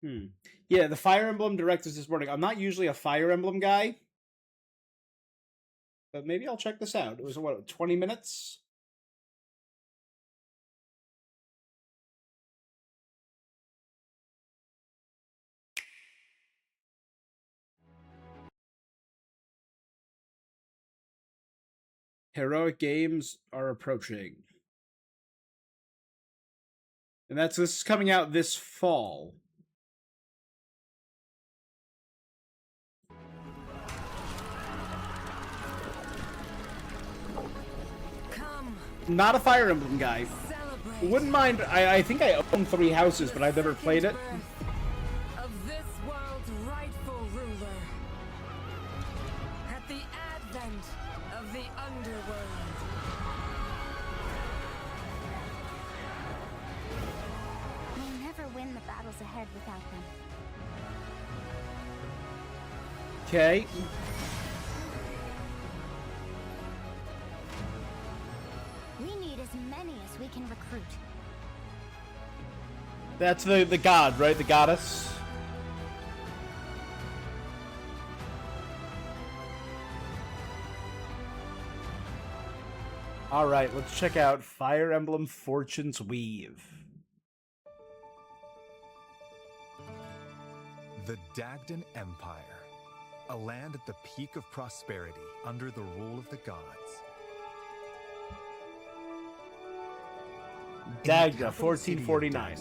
Hmm. Yeah, the Fire Emblem directors this morning. I'm not usually a Fire Emblem guy, but maybe I'll check this out. It was, what, 20 minutes? Heroic games are approaching. And this is coming out this fall. Come, Not a Fire Emblem guy. celebrate. Wouldn't mind. I think I own 3 houses, but I've never played it. Of this world's rightful ruler. At the advent of the underworld. We'll never win the battles ahead without them. Okay. We need as many as we can recruit. That's the god, right? The goddess. Alright, let's check out Fire Emblem Fortune's Weave. The Dagdan Empire, a land at the peak of prosperity under the rule of the gods. Dagda, 1449.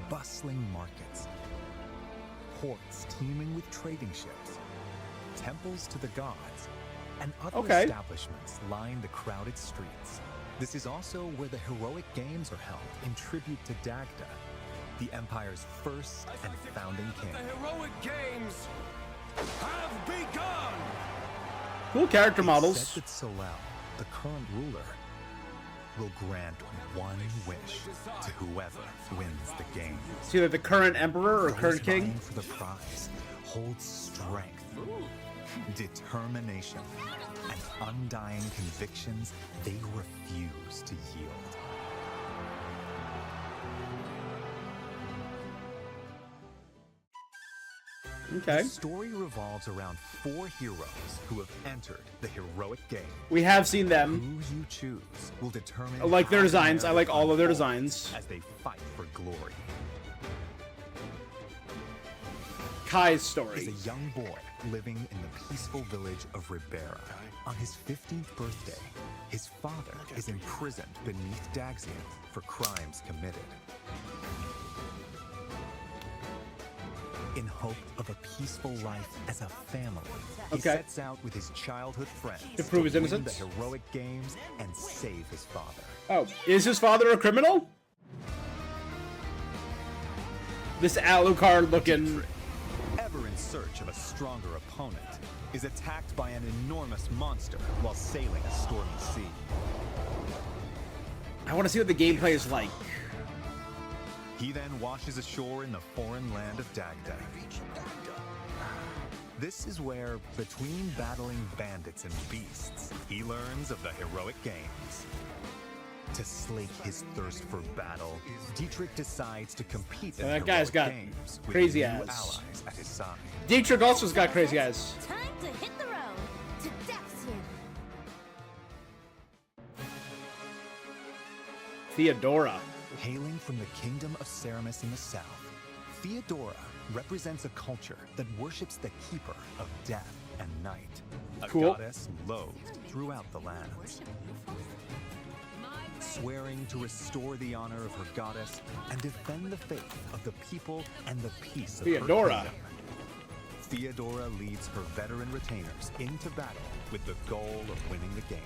Bustling markets, ports teeming with trading ships, temples to the gods, and other establishments line the crowded streets. This is also where the heroic games are held in tribute to Dagda, the Empire's first and founding king. The heroic games have begun! Cool character models. Said that Solel, the current ruler, will grant one wish to whoever wins the game. It's either the current emperor or current king. For the prize holds strength, determination, and undying convictions they refuse to yield. Okay. The story revolves around 4 heroes who have entered the heroic game. We have seen them. Who you choose will determine. I like their how designs. I like all of their unfolds designs. as they fight for glory. Kai's story. Is a young boy living in the peaceful village of Ribera. On his 15th birthday, his father is imprisoned beneath Daxian for crimes committed. In hope of a peaceful life as a family, he sets out with his childhood friends to prove his win innocence. the heroic games and save his father. Oh, is his father a criminal? This Alucard looking. Ever in search of a stronger opponent, is attacked by an enormous monster while sailing a stormy sea. I want to see what the gameplay is like. He then washes ashore in the foreign land of Dagda. This is where, between battling bandits and beasts, he learns of the heroic games. To slake his thirst for battle, Dietrich decides to compete in That guy's got games crazy with new ass. allies at his side. Dietrich also's got crazy eyes. Time to hit the road to Daxian. Theodora. Hailing from the kingdom of Ceramus in the south, Theodora represents a culture that worships the keeper of death and night, a goddess loathed throughout the lands. Swearing to restore the honor of her goddess and defend the faith of the people and the peace of Theodora. her kingdom. Theodora leads her veteran retainers into battle with the goal of winning the games.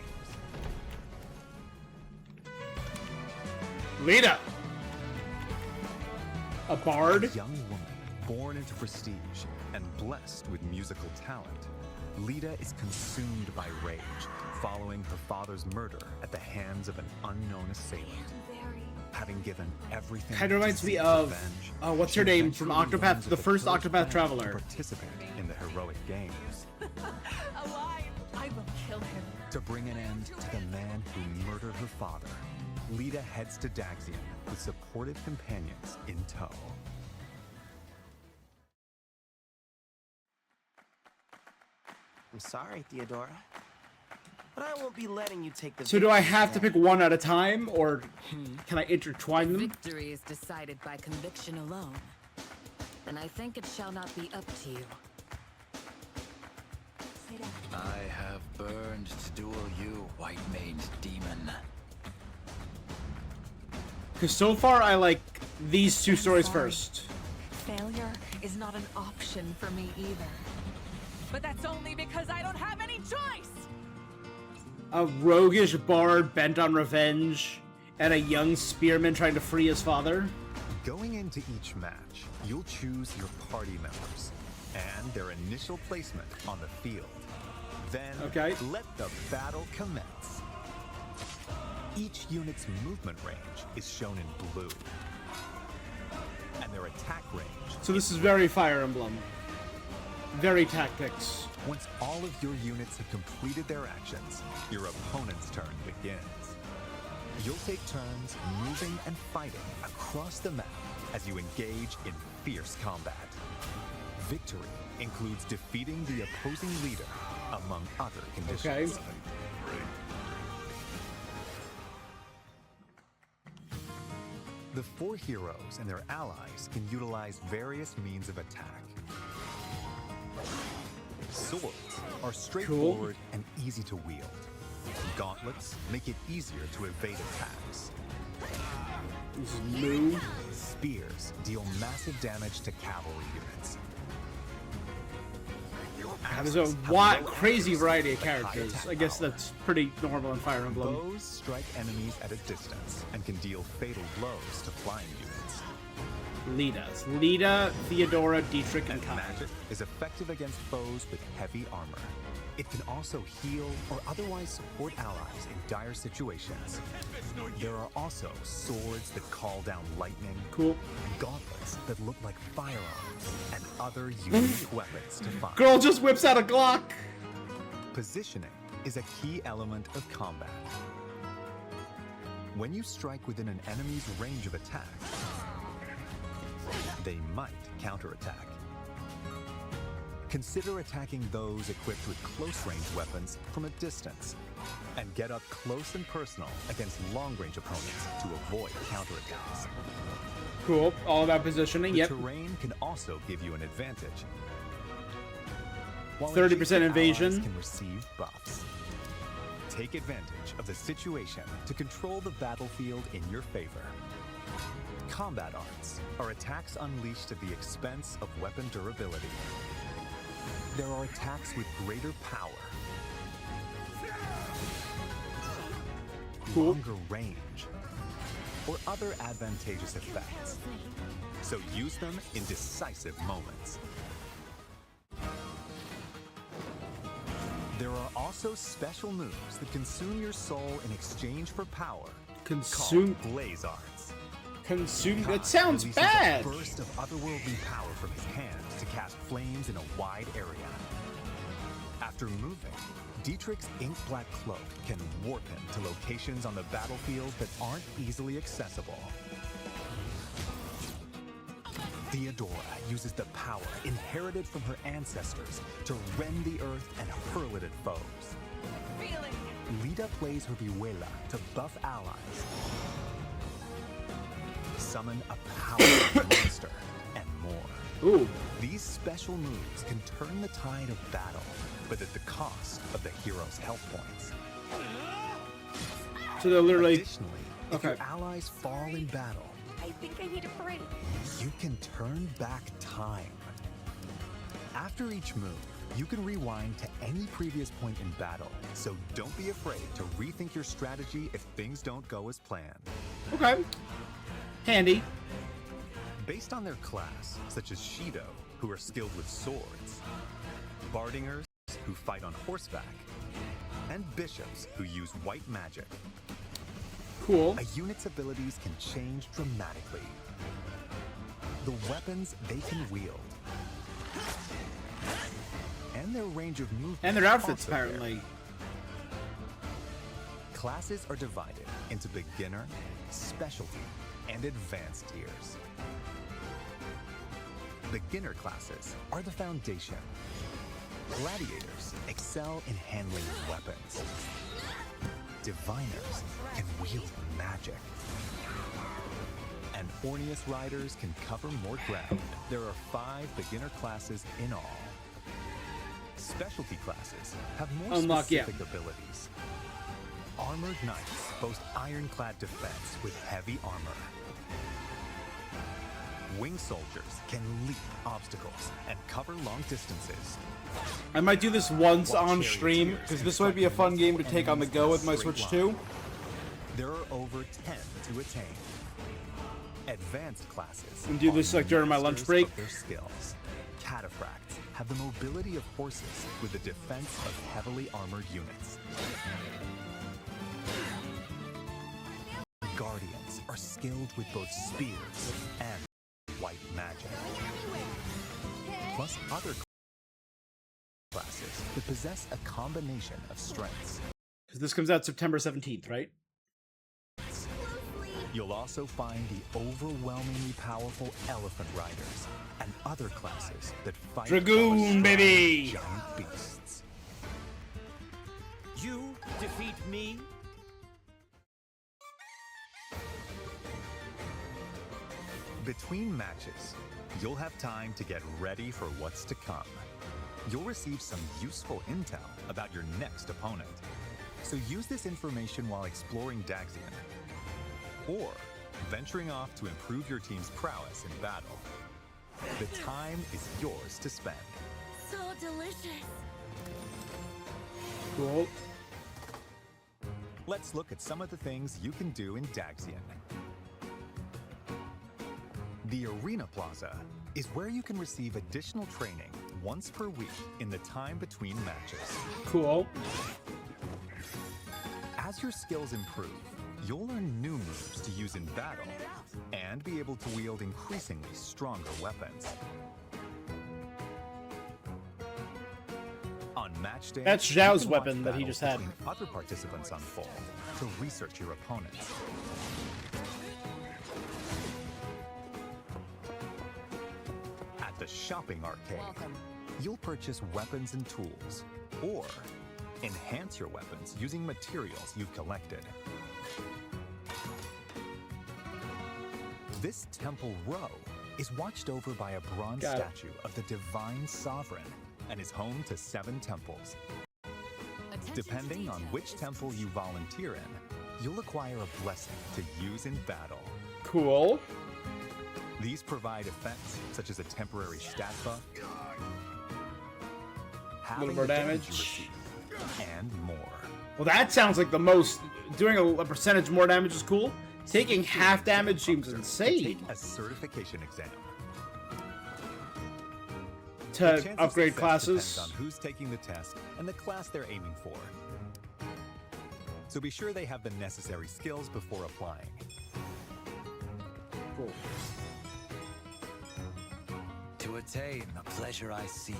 Lita. A bard. A young woman born into prestige and blessed with musical talent, Lita is consumed by rage following her father's murder at the hands of an unknown assailant. Having given everything, Kind of reminds me of what's her name from Octopath, the first Octopath Traveler. Participate in the heroic games. Alive! I will kill him. To bring an end to the man who murdered her father Lita heads to Daxian with supportive companions in tow. I'm sorry, Theodora, but I won't be letting you take the. So do I victory have to now. pick one at a time, or can I intertwine them? Victory is decided by conviction alone. And I think it shall not be up to you. I have burned to duel you, white-maned demon. Because so far I like these two stories sorry. first. Failure is not an option for me either. But that's only because I don't have any choice! A roguish bard bent on revenge, and a young spearman trying to free his father. Going into each match, you'll choose your party members and their initial placement on the field. Then, let the battle commence. Each unit's movement range is shown in blue, and their attack range. So this is very Fire Emblem. Very tactics. Once all of your units have completed their actions, your opponent's turn begins. You'll take turns moving and fighting across the map as you engage in fierce combat. Victory includes defeating the opposing leader, among other conditions. Okay. The four heroes and their allies can utilize various means of attack. Swords are straightforward and easy to wield. Gauntlets make it easier to evade attacks. Move. Spears deal massive damage to cavalry units. There's a crazy variety of characters. I guess that's pretty normal in Fire Emblem. Bows strike enemies at a distance and can deal fatal blows to flying units. Lita, Theodora, Dietrich, and Kai. Magic is effective against foes with heavy armor. It can also heal or otherwise support allies in dire situations. There are also swords that call down lightning, gauntlets that look like firearms, and other unique weapons to find. Girl just whips out a Glock! Positioning is a key element of combat. When you strike within an enemy's range of attack, they might counterattack. Consider attacking those equipped with close-range weapons from a distance, and get up close and personal against long-range opponents to avoid counterattacks. Cool. All about positioning. The terrain can also give you an advantage. While 30% adjacent invasion. allies can receive buffs. Take advantage of the situation to control the battlefield in your favor. Combat arts are attacks unleashed at the expense of weapon durability. There are attacks with greater power, longer range, or other advantageous effects. So use them in decisive moments. There are also special moves that consume your soul in exchange for power. Consume called Blaze Arts. Consume. Kai It sounds releases bad. A burst of otherworldly power from his hand to cast flames in a wide area. After moving, Dietrich's ink black cloak can warp him to locations on the battlefield that aren't easily accessible. Theodora uses the power inherited from her ancestors to rend the earth and hurl it at foes. Lita plays her Vihuela to buff allies, summon a powerful monster, and more. Ooh. These special moves can turn the tide of battle, but at the cost of the hero's health points. So they're literally. Additionally, if your allies fall in battle, I think I need a break. you can turn back time. After each move, you can rewind to any previous point in battle, so don't be afraid to rethink your strategy if things don't go as planned. Okay. Handy. Based on their class, such as Shido, who are skilled with swords, Bardingers, who fight on horseback, and Bishops, who use white magic. Cool. A unit's abilities can change dramatically. The weapons they can wield, and their range of movement. And their outfits, also vary. apparently. Classes are divided into beginner, specialty, and advanced tiers. Beginner classes are the foundation. Gladiators excel in handling weapons. Diviners can wield magic. And Orneus riders can cover more ground. There are 5 beginner classes in all. Specialty classes have more specific abilities. Armored knights boast ironclad defense with heavy armor. Wing soldiers can leap obstacles and cover long distances. I might do this once on stream, because this might be a fun game to take on the go with my Switch 2. There are over 10 to attain. Advanced classes And do this like during my lunch break. their skills. Cataphracts have the mobility of horses with the defense of heavily armored units. Guardians are skilled with both spears and white magic. Plus other classes that possess a combination of strengths. This comes out September 17th, right? You'll also find the overwhelmingly powerful elephant riders and other classes that fight Dragoon, baby! giant beasts. You defeat me? Between matches, you'll have time to get ready for what's to come. You'll receive some useful intel about your next opponent. So use this information while exploring Daxian, or venturing off to improve your team's prowess in battle. The time is yours to spend. So delicious. Cool. Let's look at some of the things you can do in Daxian. The Arena Plaza is where you can receive additional training once per week in the time between matches. Cool. As your skills improve, you'll learn new moves to use in battle and be able to wield increasingly stronger weapons. On match day, That's you Zhao's can watch weapon that he battles just had. between other participants unfold to research your opponents. At the shopping arcade, you'll purchase weapons and tools, or enhance your weapons using materials you've collected. This temple row is watched over by a bronze Got it. statue of the Divine Sovereign and is home to 7 temples. Depending on which temple you volunteer in, you'll acquire a blessing to use in battle. Cool. These provide effects such as a temporary stat buff, A little halving more the damage you damage. receive, and more. Well, that sounds like the most. Doing a percentage more damage is cool. Taking half damage seems Take insane. a certification exam. The To chances of upgrade success classes. depends on who's taking the test and the class they're aiming for. So be sure they have the necessary skills before applying. Cool. To attain the pleasure I seek.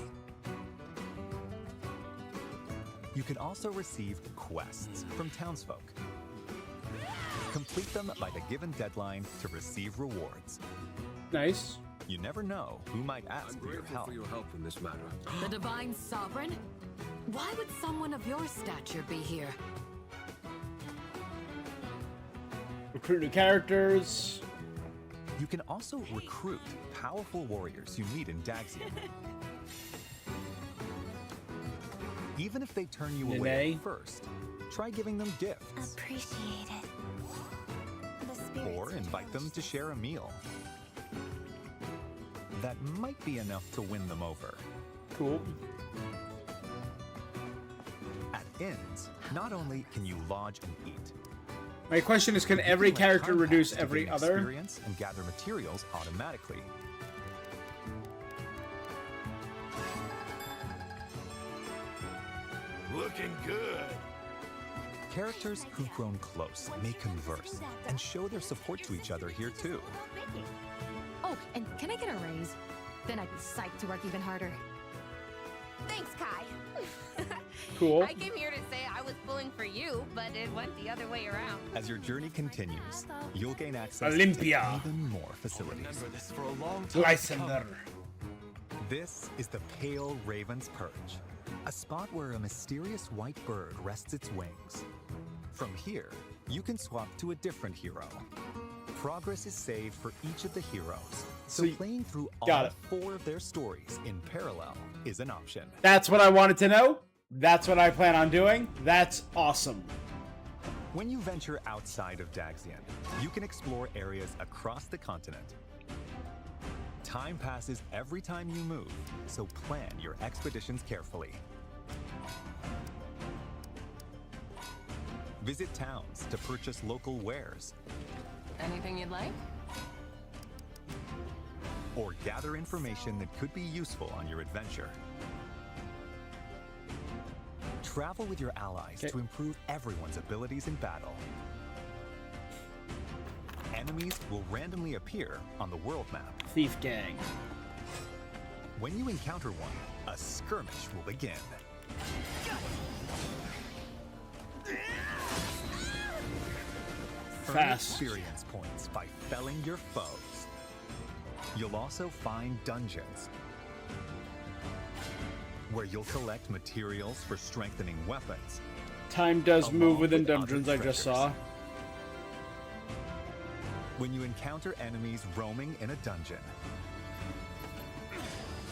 You can also receive quests from townsfolk. Complete them by the given deadline to receive rewards. Nice. You never know who might ask I'm for your grateful help. for your help in this matter. The Divine Sovereign? Why would someone of your stature be here? Recruit new characters. You can also recruit powerful warriors you meet in Daxian. Even if they turn you away Nene. at first, try giving them gifts. Appreciate it. The spirits Or invite them to share a meal. That might be enough to win them over. Cool. At inns, not only can you lodge and eat, My question is, can you every can let character time reduce pass to every gain other? experience and gather materials automatically. Looking good. Characters who've grown close may converse and show their support to each other here too. Oh, and can I get a raise? Then I'd be psyched to work even harder. Thanks, Kai. Cool. I came here to say I was pulling for you, but it went the other way around. As your journey continues, you'll gain access Olympia. to even more facilities. Remember this for a long time. Lysander. This is the Pale Raven's Perch, a spot where a mysterious white bird rests its wings. From here, you can swap to a different hero. Progress is saved for each of the heroes, so playing through all 4 of their stories in parallel is an option. That's what I wanted to know. That's what I plan on doing. That's awesome. When you venture outside of Daxian, you can explore areas across the continent. Time passes every time you move, so plan your expeditions carefully. Visit towns to purchase local wares, Anything you'd like? or gather information that could be useful on your adventure. Travel with your allies to improve everyone's abilities in battle. Enemies will randomly appear on the world map. Thief gang. When you encounter one, a skirmish will begin. Earn Fast. experience points by felling your foes. You'll also find dungeons, where you'll collect materials for strengthening weapons. Time does move along within with other dungeons, I just treasures. saw. When you encounter enemies roaming in a dungeon,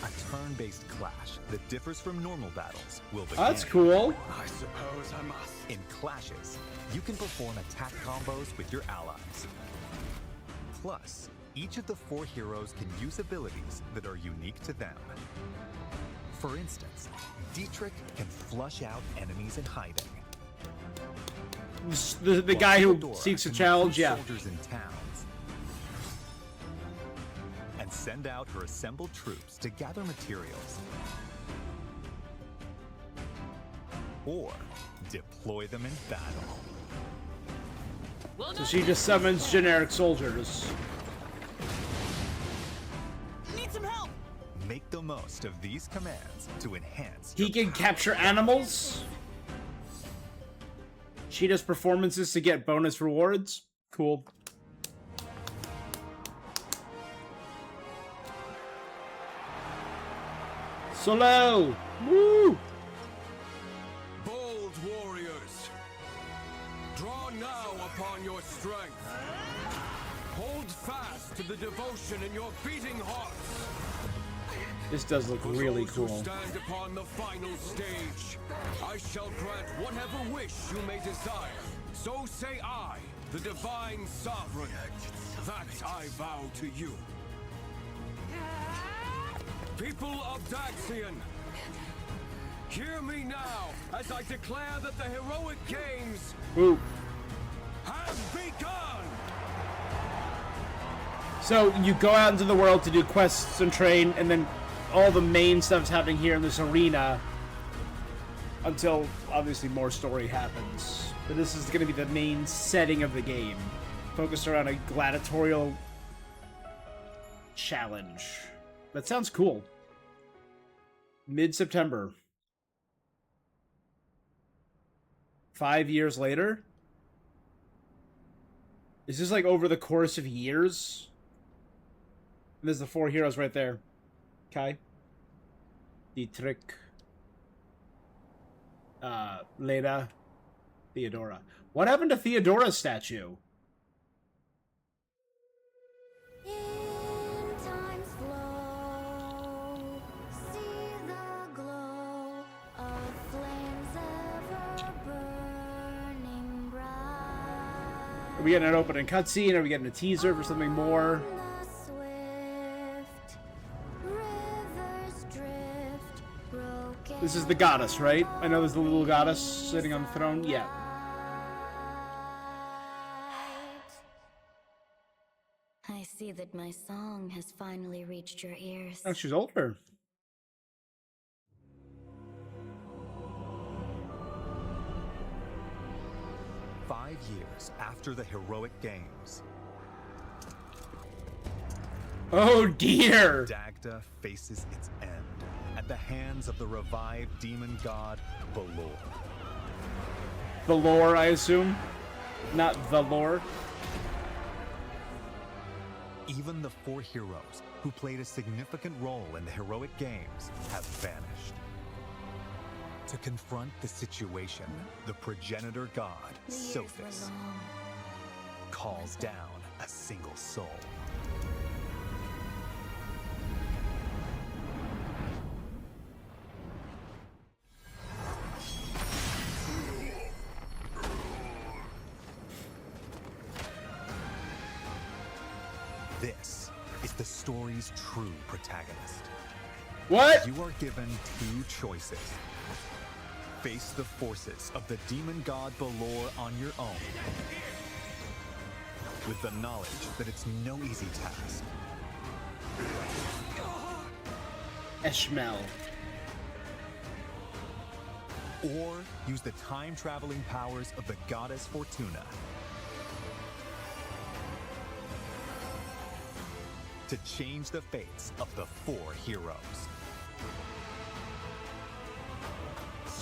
a turn-based clash that differs from normal battles will begin. That's cool. I suppose I must. In clashes, you can perform attack combos with your allies. Plus, each of the 4 heroes can use abilities that are unique to them. For instance, Dietrich can flush out enemies in hiding. The while guy who Theodora seeks a can challenge, recruit yeah. soldiers in towns and send out her assembled troops to gather materials or deploy them in battle. So she just summons generic soldiers. Need some help. Make the most of these commands to enhance He can capture animals. She does performances to get bonus rewards. Cool. Solo! Woo! Bold warriors, draw now upon your strength. Hold fast to the devotion in your beating hearts. This does look For really those who cool. stand upon the final stage, I shall grant whatever wish you may desire. So say I, the divine sovereign, that I vow to you. People of Daxian, hear me now as I declare that the heroic games Ooh. have begun! So you go out into the world to do quests and train, and then all the main stuff's happening here in this arena until obviously more story happens. But this is going to be the main setting of the game, focused around a gladiatorial challenge. That sounds cool. Mid-September. 5 years later? Is this like over the course of years? And there's the 4 heroes right there. Kai. Dietrich. Leda. Theodora. What happened to Theodora's statue? In time's flow, see the glow of flames ever burning bright. Are we getting an opening cutscene? Are we getting a teaser for something more? On the swift rivers drift, broken This is the goddess, right? I know there's the little goddess sitting on the throne. Yeah. I see that my song has finally reached your ears. Oh, she's older. "5 years after the heroic games, Oh dear! Dagda faces its end at the hands of the revived demon god, Balor. The lore, I assume? Not the lore? Even the 4 heroes who played a significant role in the heroic games have vanished. To confront the situation, the progenitor god, The years Sophis, were long. calls down a single soul. This is the story's true protagonist. What? You are given 2 choices. Face the forces of the demon god Balor on your own, with the knowledge that it's no easy task. Eshmel. Or use the time-traveling powers of the goddess Fortuna to change the fates of the 4 heroes.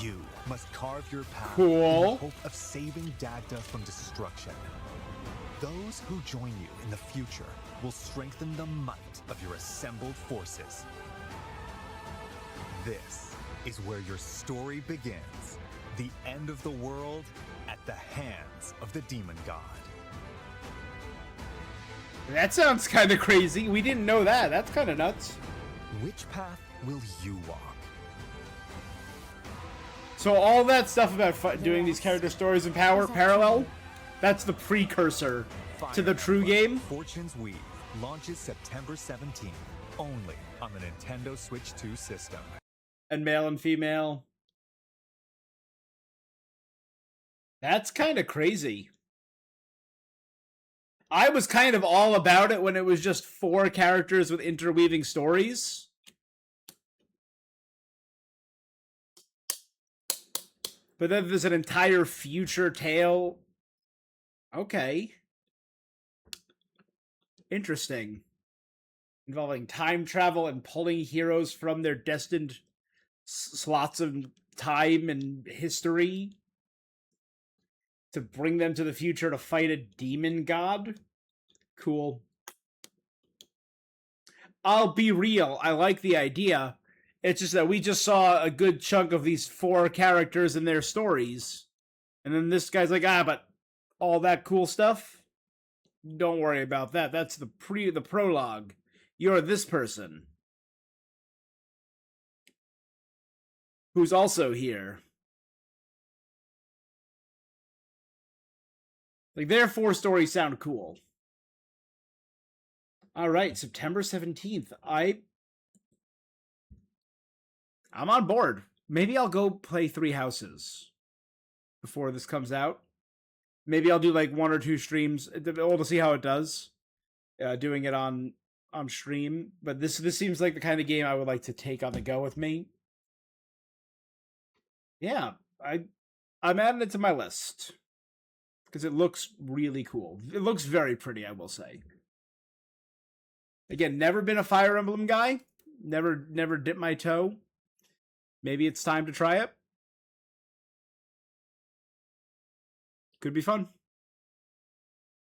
You must carve your path in Cool. the hope of saving Dagda from destruction. Those who join you in the future will strengthen the might of your assembled forces. This is where your story begins. The end of the world at the hands of the demon god. That sounds kind of crazy. We didn't know that. That's kind of nuts. Which path will you walk? So all that stuff about doing these character stories in parallel, that's the precursor to the true game. Fortune's Weave launches September 17th, only on the Nintendo Switch 2 system. And male and female. That's kind of crazy. I was kind of all about it when it was just 4 characters with interweaving stories. But then there's an entire future tale. Okay. Interesting. Involving time travel and pulling heroes from their destined slots of time and history to bring them to the future to fight a demon god. Cool. I'll be real. I like the idea. It's just that we just saw a good chunk of these 4 characters and their stories. And then this guy's like, but all that cool stuff? Don't worry about that. That's the prologue. You're this person. Who's also here. Like, their 4 stories sound cool. Alright, September 17th. I'm on board. Maybe I'll go play 3 Houses before this comes out. Maybe I'll do like 1 or 2 streams. We'll see how it does. Doing it on stream. But this seems like the kind of game I would like to take on the go with me. Yeah, I'm adding it to my list. Because it looks really cool. It looks very pretty, I will say. Again, never been a Fire Emblem guy. Never dipped my toe. Maybe it's time to try it. Could be fun.